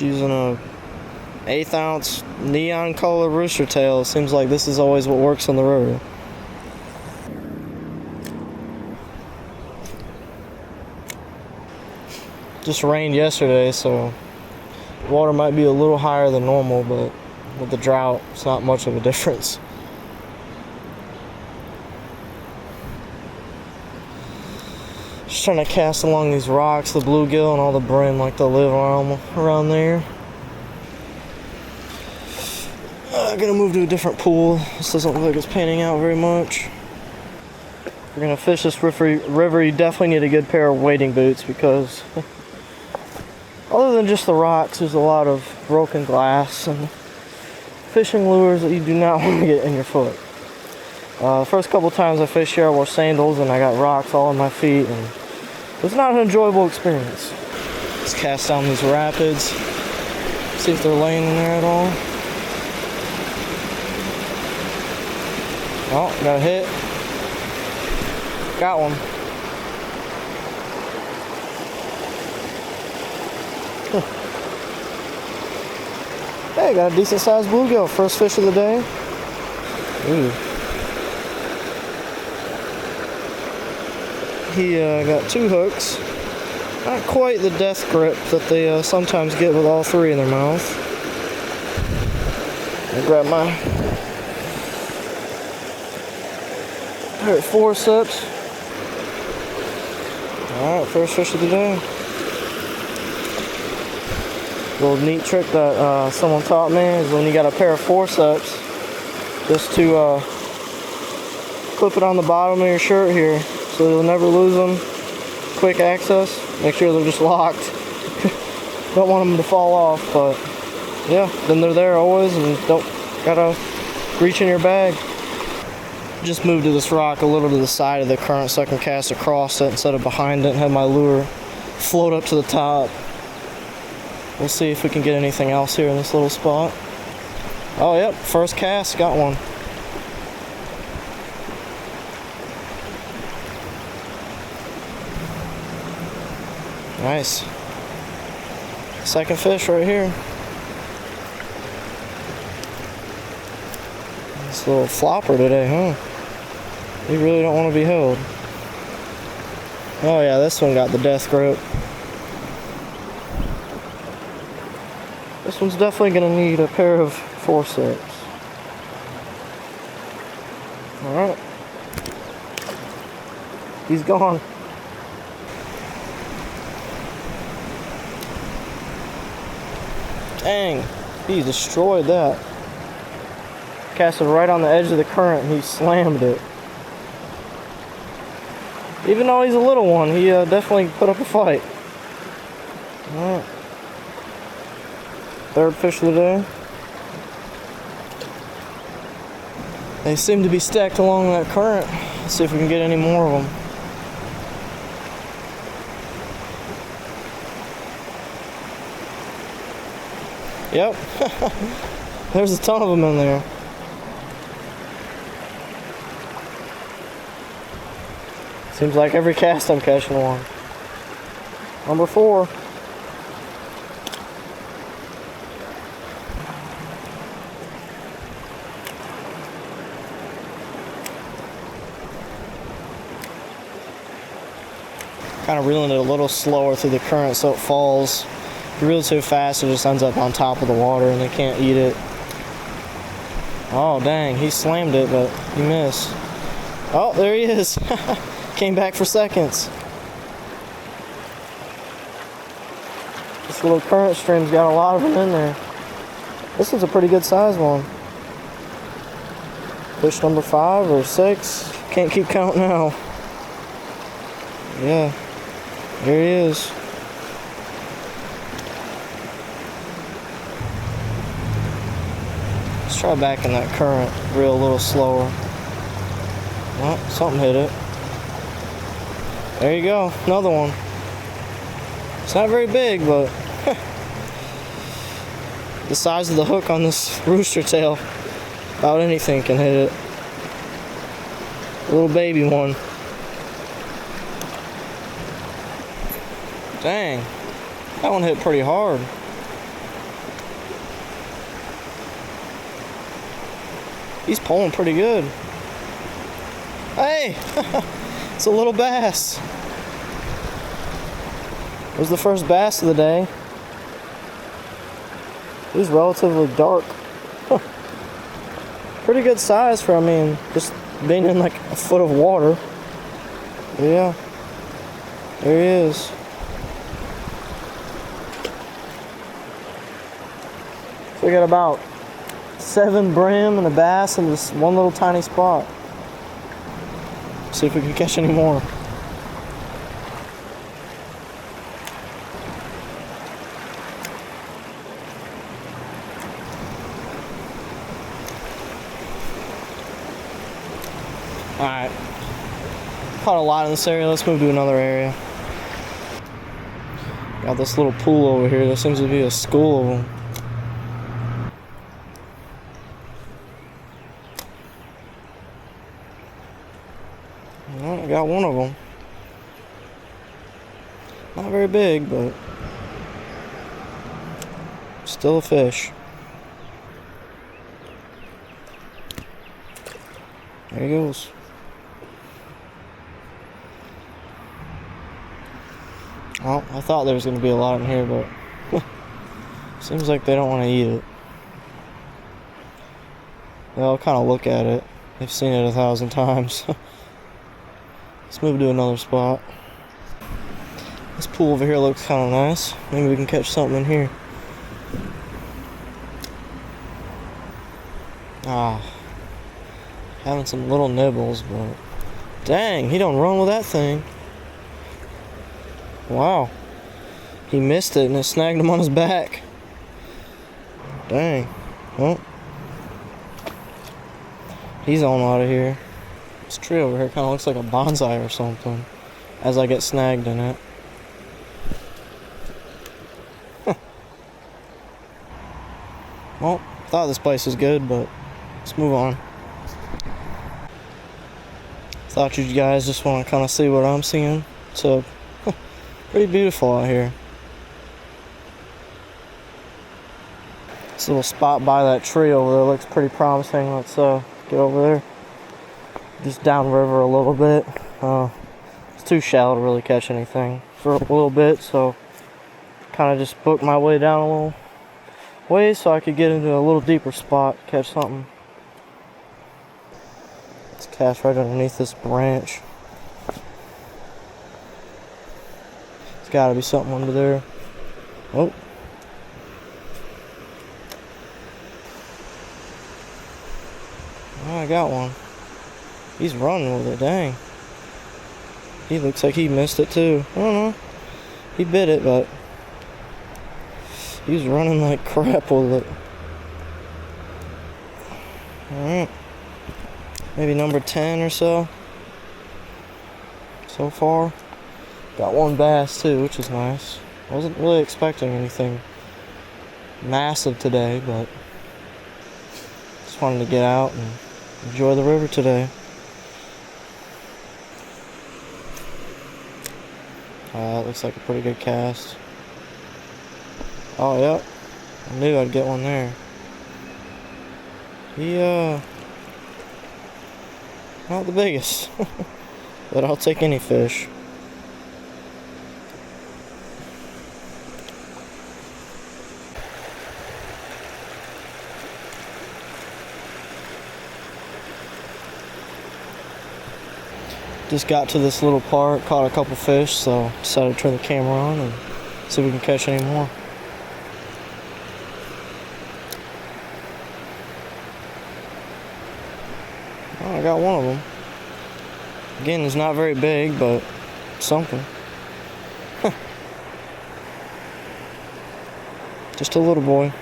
using a 1/8 ounce neon color rooster tail. It seems like this is always what works on the river. Just rained yesterday, so water might be a little higher than normal, but with the drought, it's not much of a difference. Just trying to cast along these rocks, the bluegill and all the brim, like they live around there. I'm gonna move to a different pool. This doesn't look like it's panning out very much. If you're gonna fish this river, you definitely need a good pair of wading boots, because other than just the rocks, there's a lot of broken glass and fishing lures that you do not want to get in your foot. The first couple times I fished here, I wore sandals and I got rocks all in my feet, and it was not an enjoyable experience. Let's cast down these rapids, see if they're laying in there at all. Oh, got a hit. Got one. Hey, got a decent sized bluegill. First fish of the day. Ooh. He got 2 hooks. Not quite the death grip that they sometimes get with all 3 in their mouth. I grab my forceps. Alright, first fish of the day. Little neat trick that someone taught me is when you got a pair of forceps, just to clip it on the bottom of your shirt here so you'll never lose them. Quick access. Make sure they're just locked. Don't want them to fall off, but yeah, then they're there always and don't gotta reach in your bag. Just moved to this rock a little to the side of the current so I can cast across it instead of behind it and have my lure float up to the top. We'll see if we can get anything else here in this little spot. Oh, yep, first cast, got one. Nice. Second fish right here. This little flopper today, huh? You really don't want to be held. Oh yeah, this one got the death grip. This one's definitely going to need a pair of forceps. Alright. He's gone. Dang, he destroyed that. Casted right on the edge of the current and he slammed it. Even though he's a little one, he definitely put up a fight. Alright. Third fish of the day. They seem to be stacked along that current. Let's see if we can get any more of them. Yep. There's a ton of them in there. Seems like every cast I'm catching one. Number 4. Kind of reeling it a little slower through the current so it falls. If you reel it too fast, it just ends up on top of the water and they can't eat it. Oh dang, he slammed it, but he missed. Oh, there he is. Came back for seconds. This little current stream's got a lot of them in there. This is a pretty good size one. Fish number 5 or 6. Can't keep count now. Yeah, there he is. Let's try back in that current, reel a little slower. Well, something hit it. There you go, another one. It's not very big, but the size of the hook on this rooster tail, about anything can hit it. A little baby one. Dang, that one hit pretty hard. He's pulling pretty good. Hey! It's a little bass. It was the first bass of the day. He's relatively dark. Pretty good size for, I mean, just being in like a foot of water. But yeah, there he is. So we got about 7 brim and a bass in this one little tiny spot. See if we can catch any more. Alright. Caught a lot in this area. Let's move to another area. Got this little pool over here. There seems to be a school of them. Well, I got one of them. Not very big, but still a fish. There he goes. Well, I thought there was going to be a lot in here, but seems like they don't want to eat it. They'll kind of look at it. They've seen it 1,000 times. Let's move to another spot. This pool over here looks kind of nice. Maybe we can catch something in here. Ah, having some little nibbles, but dang, he don't run with that thing. Wow, he missed it and it snagged him on his back. Dang. Well, he's on out of here. This tree over here kind of looks like a bonsai or something as I get snagged in it. Huh. Well, thought this place was good, but let's move on. Thought you guys just want to kind of see what I'm seeing. So, pretty beautiful out here. This little spot by that tree over there looks pretty promising. Let's get over there. Just downriver a little bit. It's too shallow to really catch anything for a little bit, so kind of just booked my way down a little way so I could get into a little deeper spot, catch something. Let's cast right underneath this branch. There's got to be something under there. Oh. Oh, I got one. He's running with it, dang. He looks like he missed it too. I don't know. He bit it, but he's running like crap with it. Alright. Maybe number 10 or so. So far. Got one bass too, which is nice. Wasn't really expecting anything massive today, but just wanted to get out and enjoy the river today. That looks like a pretty good cast. Oh, yep. I knew I'd get one there. He, not the biggest. But I'll take any fish. Just got to this little park, caught a couple fish, so decided to turn the camera on and see if we can catch any more. Oh, I got one of them. Again, it's not very big, but something. Just a little boy.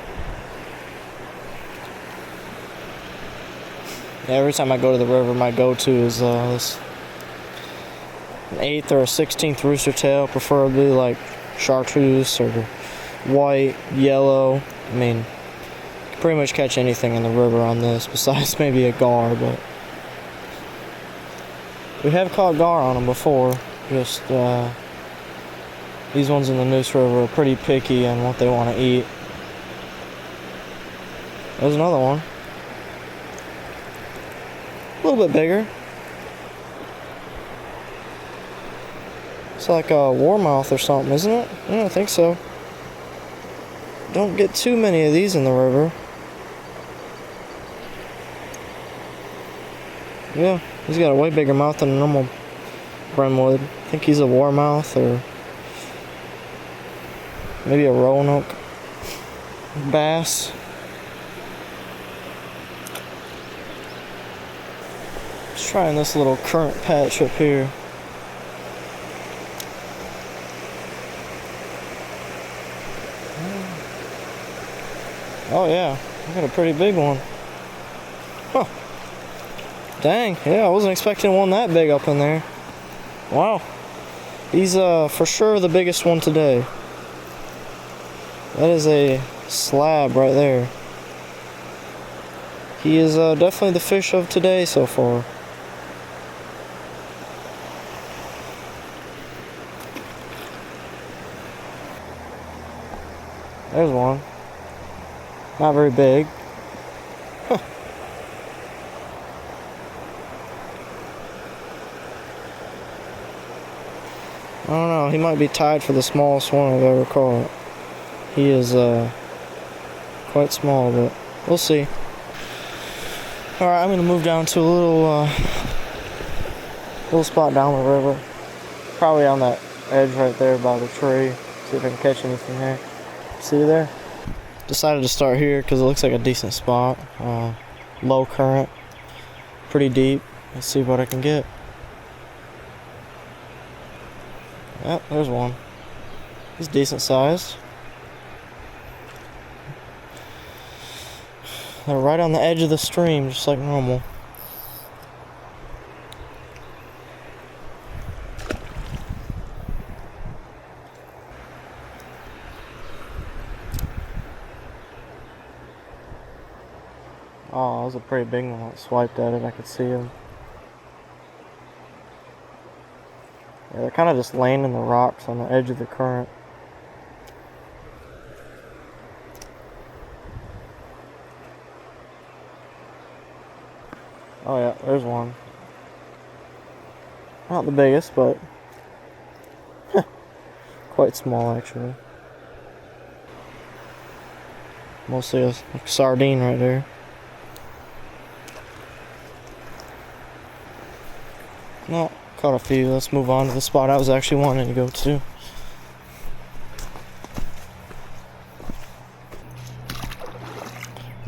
Yeah, every time I go to the river, my go-to is this an 8th or a 16th rooster tail, preferably like chartreuse or white, yellow. I mean, you can pretty much catch anything in the river on this, besides maybe a gar, but we have caught gar on them before. Just these ones in the Neuse River are pretty picky on what they want to eat. There's another one. little bit bigger. It's like a warmouth or something, isn't it? Yeah, I think so. Don't get too many of these in the river. Yeah, he's got a way bigger mouth than a normal brim would. I think he's a warmouth or maybe a Roanoke bass. Just trying this little current patch up here. Oh yeah, I got a pretty big one. Huh. Dang, yeah, I wasn't expecting one that big up in there. Wow. He's for sure the biggest one today. That is a slab right there. He is definitely the fish of today so far. There's one. Not very big. Huh. I don't know, he might be tied for the smallest one I've ever caught. He is quite small, but we'll see. Alright, I'm gonna move down to a little spot down the river. Probably on that edge right there by the tree. See if I can catch anything there. See you there? Decided to start here because it looks like a decent spot. Low current, pretty deep. Let's see what I can get. Yep, there's one. He's decent sized. They're right on the edge of the stream, just like normal. Oh, that was a pretty big one. I swiped at it, I could see him. Yeah, they're kind of just laying in the rocks on the edge of the current. Oh yeah, there's one. Not the biggest, but quite small actually. Mostly a sardine right there. No, caught a few. Let's move on to the spot I was actually wanting to go to.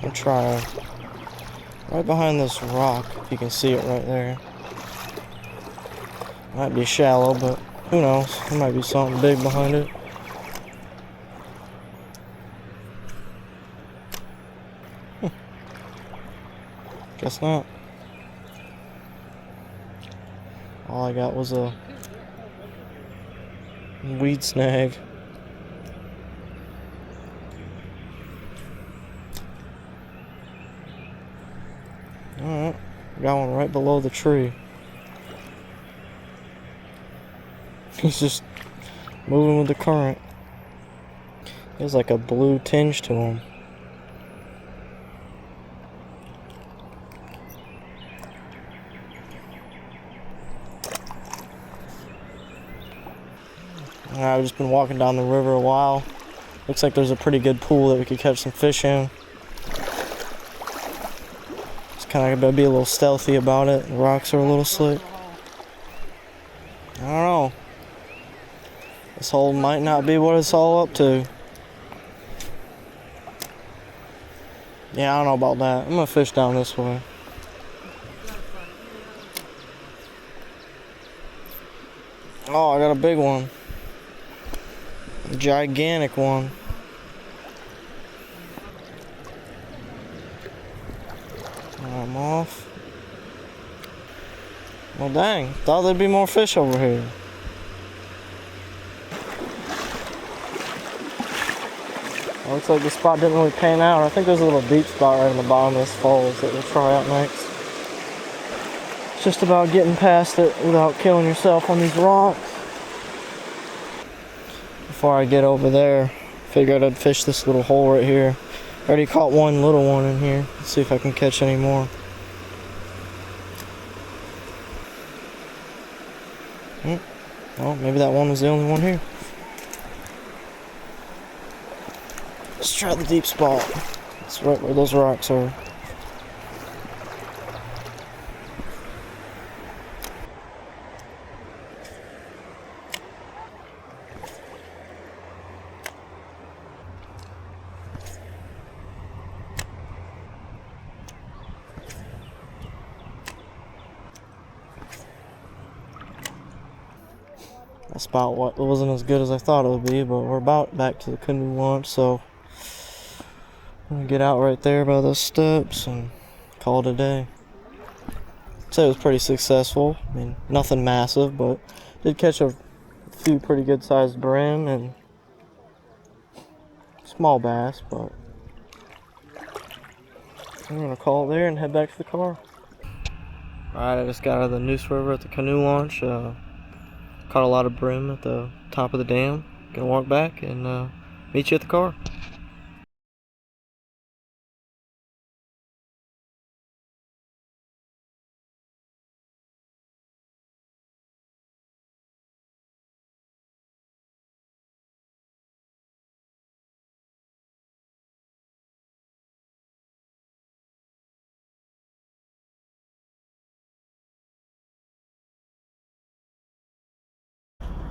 I'll try right behind this rock, if you can see it right there. Might be shallow, but who knows? There might be something big behind it. Guess not. All I got was a weed snag. Alright, got one right below the tree. He's just moving with the current. There's like a blue tinge to him. I've just been walking down the river a while. Looks like there's a pretty good pool that we could catch some fish in. Just kind of gotta be a little stealthy about it. The rocks are a little slick. I don't know. This hole might not be what it's all up to. Yeah, I don't know about that. I'm gonna fish down this way. Oh, I got a big one. A gigantic one. I'm off. Well, dang. Thought there'd be more fish over here. Well, looks like the spot didn't really pan out. I think there's a little deep spot right in the bottom of this falls that we'll try out next. It's just about getting past it without killing yourself on these rocks. Before I get over there, figured I'd fish this little hole right here. Already caught one little one in here. Let's see if I can catch any more. Well, maybe that one was the only one here. Let's try the deep spot. It's right where those rocks are. That spot wasn't as good as I thought it would be, but we're about back to the canoe launch, so I'm gonna get out right there by those steps and call it a day. I'd say it was pretty successful. I mean, nothing massive, but did catch a few pretty good sized brim and small bass, but I'm gonna call it there and head back to the car. Alright, I just got out of the Neuse River at the canoe launch. Caught a lot of brim at the top of the dam. Gonna walk back and meet you at the car.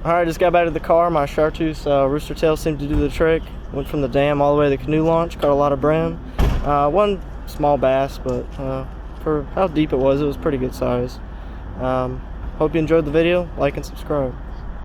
Alright, just got back to the car. My chartreuse rooster tail seemed to do the trick. Went from the dam all the way to the canoe launch. Caught a lot of brim. One small bass, but for how deep it was pretty good size. Hope you enjoyed the video. Like and subscribe.